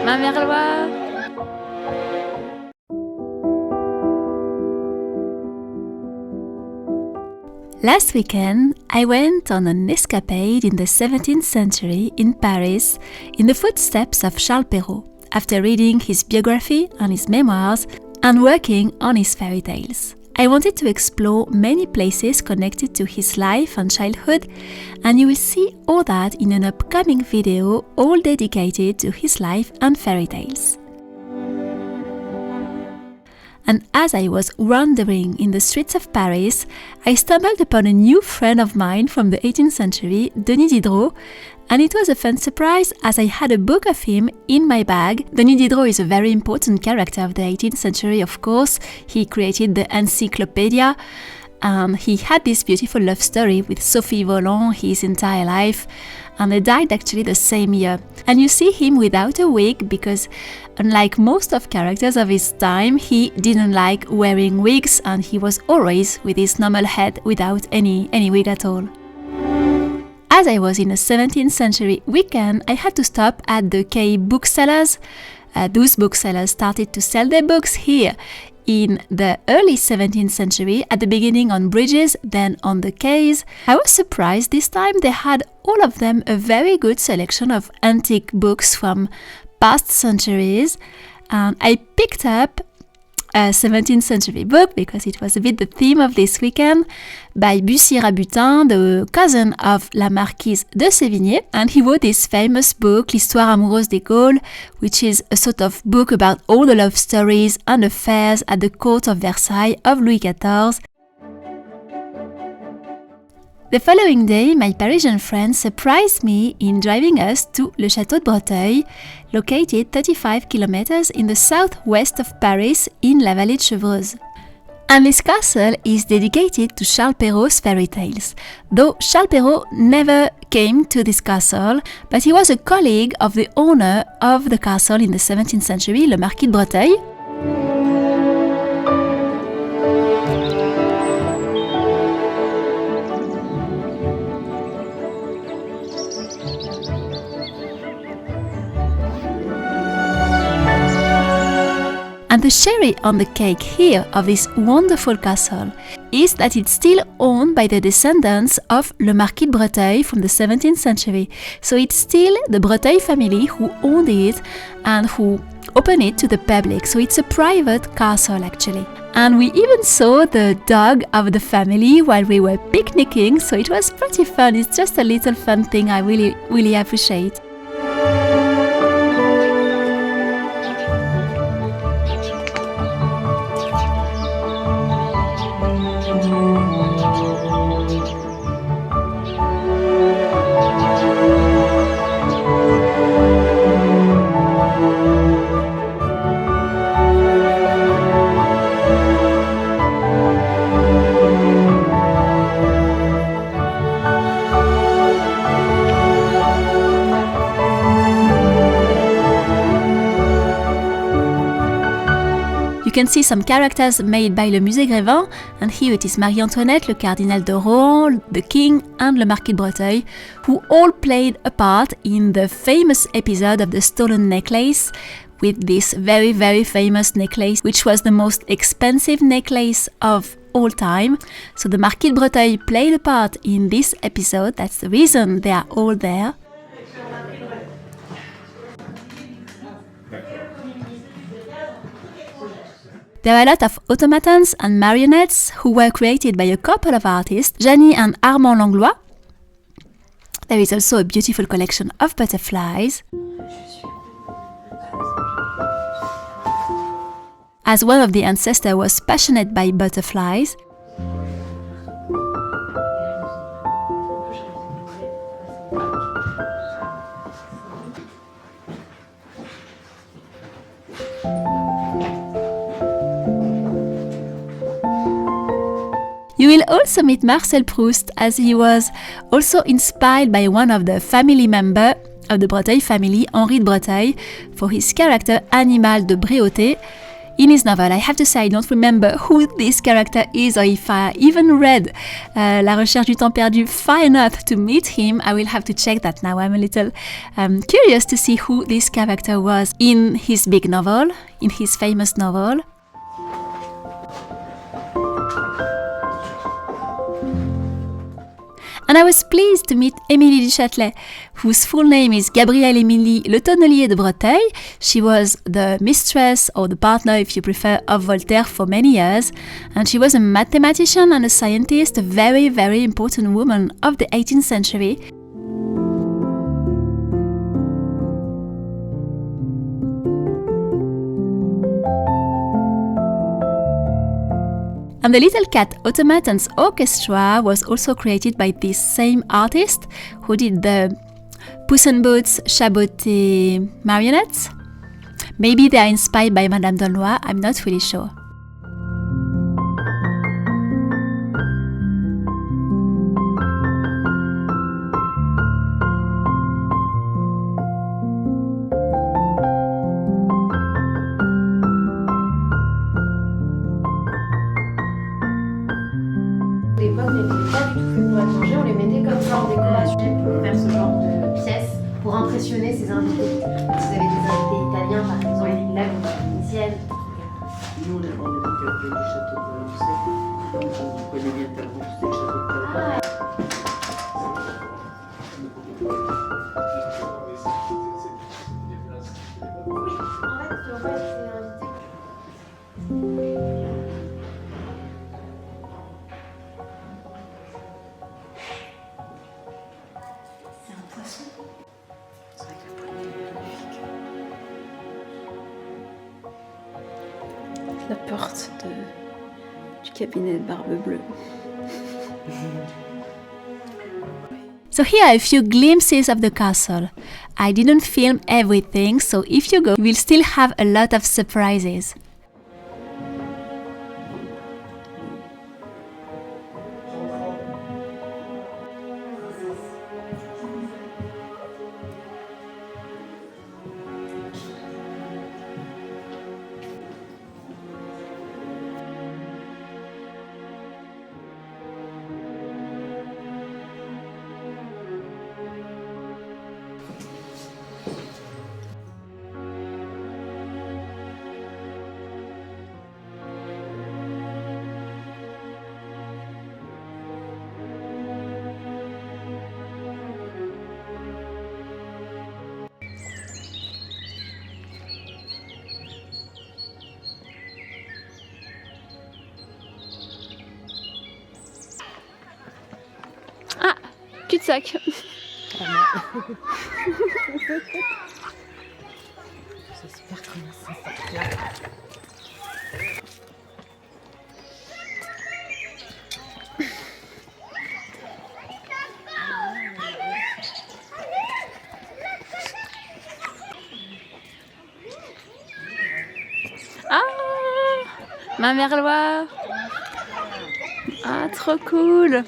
Ma merloire. Last weekend, I went on an escapade in the 17th century in Paris in the footsteps of Charles Perrault, after reading his biography and his memoirs and working on his fairy tales. I wanted to explore many places connected to his life and childhood, and you will see all that in an upcoming video all dedicated to his life and fairy tales. And as I was wandering in the streets of Paris, I stumbled upon a new friend of mine from the 18th century, Denis Diderot, and it was a fun surprise as I had a book of him in my bag. Denis Diderot is a very important character of the 18th century, of course. He created the Encyclopedia, and he had this beautiful love story with Sophie Volant his entire life, and they died actually the same year. And you see him without a wig because, unlike most of characters of his time, he didn't like wearing wigs, and he was always with his normal head without any wig at all. As I was in a 17th century weekend, I had to stop at the quay booksellers. Those booksellers started to sell their books here in the early 17th century, at the beginning on bridges, then on the quays. I was surprised this time they had all of them a very good selection of antique books from past centuries. And I picked up a 17th century book because it was a bit the theme of this weekend, by Bussy-Rabutin, the cousin of La Marquise de Sévigné, and he wrote this famous book, L'Histoire amoureuse des Gaules, which is a sort of book about all the love stories and affairs at the court of Versailles of Louis XIV. The following day, my Parisian friend surprised me in driving us to le Château de Breteuil, located 35 kilometers in the southwest of Paris in la Vallée de Chevreuse. And this castle is dedicated to Charles Perrault's fairy tales, though Charles Perrault never came to this castle, but he was a colleague of the owner of the castle in the 17th century, le Marquis de Breteuil. And the cherry on the cake here of this wonderful castle is that it's still owned by the descendants of Le Marquis de Breteuil from the 17th century. So it's still the Breteuil family who owned it and who opened it to the public. So it's a private castle actually. And we even saw the dog of the family while we were picnicking, so it was pretty fun. It's just a little fun thing I really appreciate. You can see some characters made by le Musée Grévin, and here it is Marie-Antoinette, le Cardinal de Rohan, the King and le Marquis de Breteuil, who all played a part in the famous episode of the stolen necklace, with this very famous necklace, which was the most expensive necklace of all time. So the Marquis de Breteuil played a part in this episode, that's the reason they are all there. There are a lot of automatons and marionettes who were created by a couple of artists, Janie and Armand Langlois. There is also a beautiful collection of butterflies. As one of the ancestors was passionate by butterflies, will also meet Marcel Proust, as he was also inspired by one of the family members of the Breteuil family, Henri de Breteuil, for his character Animal de Bréauté. In his novel, I have to say I don't remember who this character is, or if I even read La Recherche du Temps Perdu far enough to meet him. I will have to check that now. I'm a little curious to see who this character was in his big novel, in his famous novel. And I was pleased to meet Émilie du Châtelet, whose full name is Gabrielle Émilie Le Tonnelier de Breteuil. She was the mistress, or the partner if you prefer, of Voltaire for many years, and she was a mathematician and a scientist, a very, very important woman of the 18th century. And the Little Cat Automatons Orchestra was also created by this same artist who did the Puss in Boots Chaboté marionettes. Maybe they are inspired by Madame d'Aulnoy, I'm not really sure. L'époque n'était pas du tout fait pour être mangé, on les mettait comme ça en décoration pour faire ce genre de pièces, pour impressionner ses invités. Si vous avez des invités italiens par exemple, là vous avez une sienne. Nous on est du château de Breteuil, on connaît bien Talbot, c'était le château de Talbot. Oui, en fait, tu vois, c'est invité. C'est un poisson. C'est vrai que la poignée est magnifique. La porte du cabinet de Barbe Bleue. So here are a few glimpses of the castle. I didn't film everything, so if you go, you will still have a lot of surprises. Ah, cul-de-sac. J'espère comment ça s'appelle là. Ah, ma merloire. Ah, trop cool.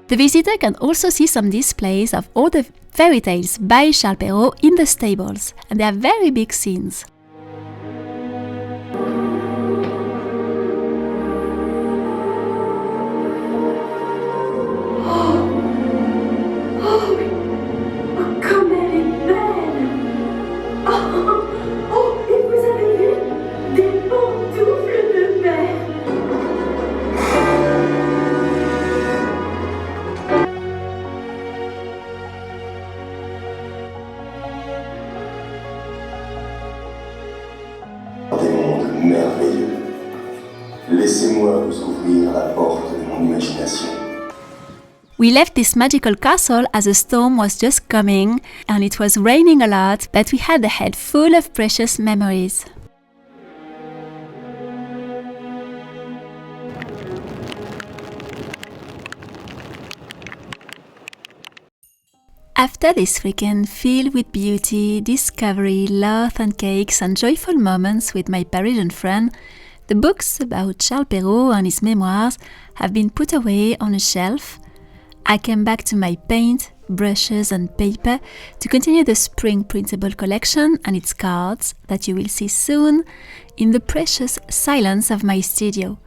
The visitor can also see some displays of all the fairy tales by Charles Perrault in the stables, and they are very big scenes. l'imagination. We left this magical castle as a storm was just coming and it was raining a lot, but we had the head full of precious memories. After this weekend filled with beauty, discovery, love and cakes and joyful moments with my Parisian friend, the books about Charles Perrault and his memoirs have been put away on a shelf. I came back to my paint, brushes and paper to continue the spring printable collection and its cards that you will see soon in the precious silence of my studio.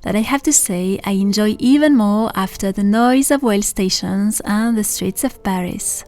That I have to say I enjoy even more after the noise of rail stations and the streets of Paris.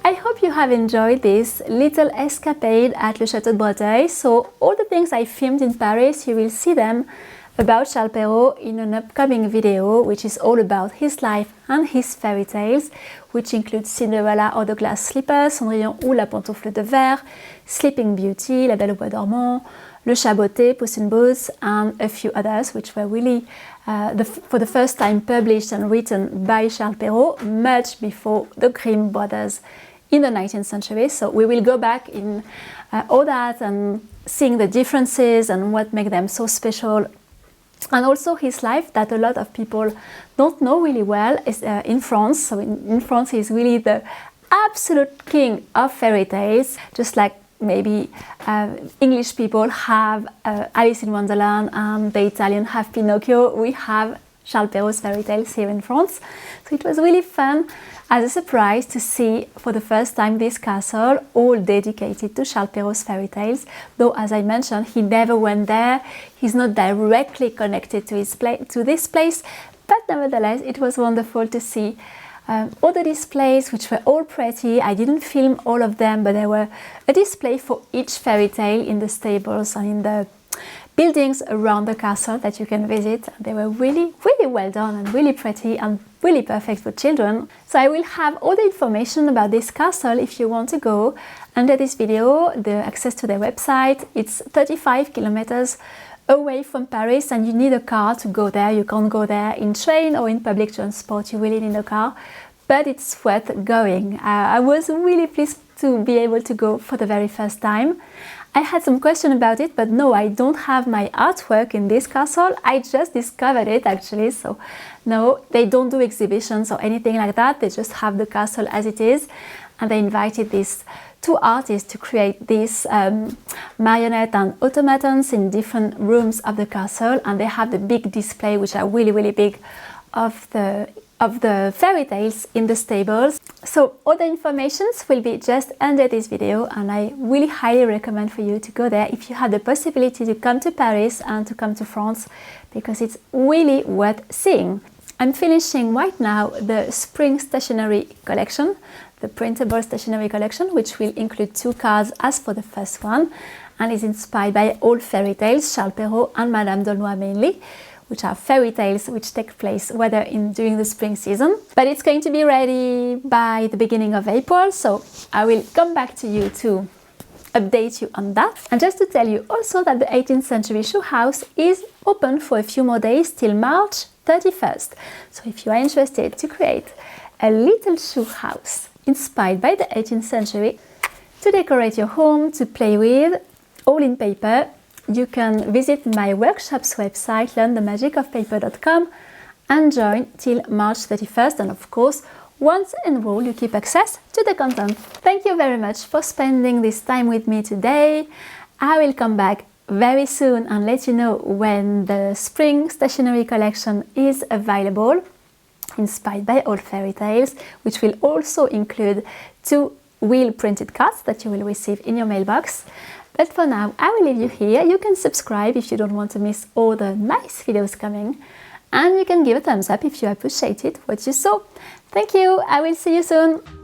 I hope you have enjoyed this little escapade at le Château de Breteuil. So all the things I filmed in Paris, you will see them about Charles Perrault in an upcoming video, which is all about his life and his fairy tales, which include Cinderella or the Glass Slipper, Cendrillon ou la Pantoufle de Verre, Sleeping Beauty, La Belle au Bois dormant, Le Chat Botté, Puss in Boots, and a few others, which were really for the first time published and written by Charles Perrault, much before the Grimm brothers in the 19th century. So we will go back in all that and seeing the differences and what makes them so special. And also his life that a lot of people don't know really well is in France. So in France he's really the absolute king of fairy tales, just like maybe English people have Alice in Wonderland and the Italian have Pinocchio. We have Charles Perrault's fairy tales here in France. So it was really fun as a surprise to see for the first time this castle all dedicated to Charles Perrault's fairy tales, though as I mentioned he never went there, he's not directly connected to this place, but nevertheless it was wonderful to see all the displays, which were all pretty. I didn't film all of them, but there were a display for each fairy tale in the stables and in the buildings around the castle that you can visit. They were really, really well done and really pretty and really perfect for children. So I will have all the information about this castle if you want to go under this video, the access to their website. It's 35 kilometers away from Paris and you need a car to go there. You can't go there in train or in public transport, you really need a car, but it's worth going. I was really pleased to be able to go for the very first time. I had some question about it, but no, I don't have my artwork in this castle. I just discovered it actually, so no, they don't do exhibitions or anything like that. They just have the castle as it is, and they invited these two artists to create these marionette and automatons in different rooms of the castle, and they have the big display, which are really, really big, of the fairy tales in the stables. So all the informations will be just under this video, and I really highly recommend for you to go there if you have the possibility to come to Paris and to come to France, because it's really worth seeing. I'm finishing right now the spring stationery collection, the printable stationery collection, which will include 2 cards as for the first one, and is inspired by old fairy tales, Charles Perrault and Madame d'Aulnoy mainly, which are fairy tales which take place during the spring season. But it's going to be ready by the beginning of April, so I will come back to you to update you on that. And just to tell you also that the 18th century shoe house is open for a few more days till March 31st. So if you are interested to create a little shoe house inspired by the 18th century to decorate your home, to play with, all in paper, you can visit my workshop's website, learnthemagicofpaper.com, and join till March 31st. And of course, once enrolled, you keep access to the content. Thank you very much for spending this time with me today. I will come back very soon and let you know when the spring stationery collection is available, inspired by old fairy tales, which will also include 2 real printed cards that you will receive in your mailbox. But for now, I will leave you here. You can subscribe if you don't want to miss all the nice videos coming. And you can give a thumbs up if you appreciated what you saw. Thank you, I will see you soon!